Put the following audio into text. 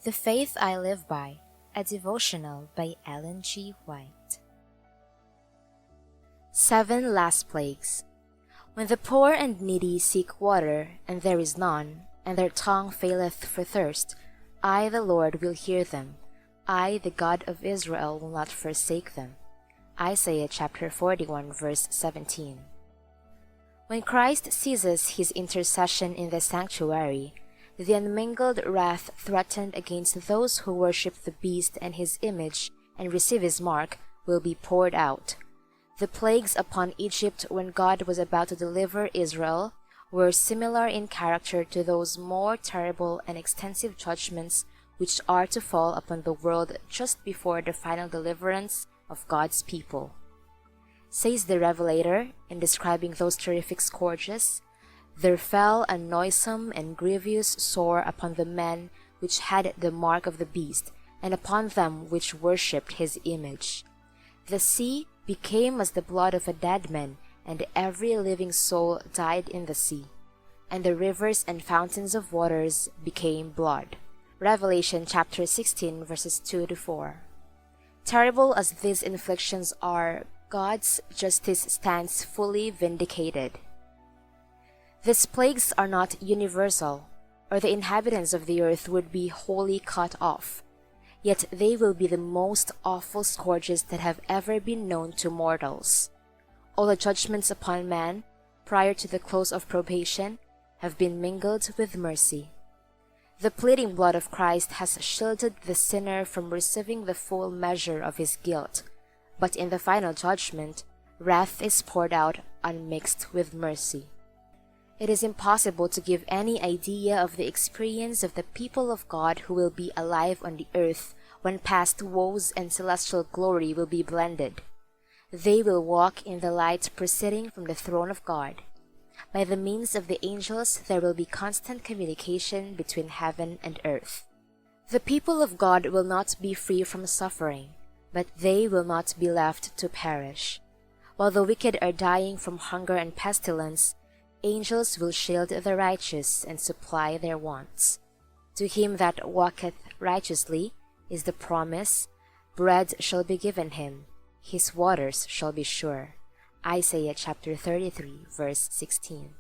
The Faith I Live By, a devotional by Ellen G. White. 7 Last Plagues. When the poor and needy seek water, and there is none, and their tongue faileth for thirst, I the Lord will hear them. I, the God of Israel, will not forsake them. Isaiah chapter 41, verse 17. When Christ ceases his intercession in the sanctuary, the unmingled wrath threatened against those who worship the beast and his image and receive his mark will be poured out. The plagues upon Egypt when God was about to deliver Israel were similar in character to those more terrible and extensive judgments which are to fall upon the world just before the final deliverance of God's people. Says the Revelator, in describing those terrific scourges, "There fell a noisome and grievous sore upon the men which had the mark of the beast, and upon them which worshipped his image. The sea became as the blood of a dead man, and every living soul died in the sea. And the rivers and fountains of waters became blood." Revelation chapter 16, verses 2-4. Terrible as these inflictions are, God's justice stands fully vindicated. These plagues are not universal, or the inhabitants of the earth would be wholly cut off. Yet they will be the most awful scourges that have ever been known to mortals. All the judgments upon man, prior to the close of probation, have been mingled with mercy. The pleading blood of Christ has shielded the sinner from receiving the full measure of his guilt, but in the final judgment, wrath is poured out unmixed with mercy. It is impossible to give any idea of the experience of the people of God who will be alive on the earth when past woes and celestial glory will be blended. They will walk in the light proceeding from the throne of God. By the means of the angels there will be constant communication between heaven and earth. The people of God will not be free from suffering, but they will not be left to perish. While the wicked are dying from hunger and pestilence, angels will shield the righteous and supply their wants. To him that walketh righteously is the promise, bread shall be given him, his waters shall be sure. Isaiah chapter 33, verse 16.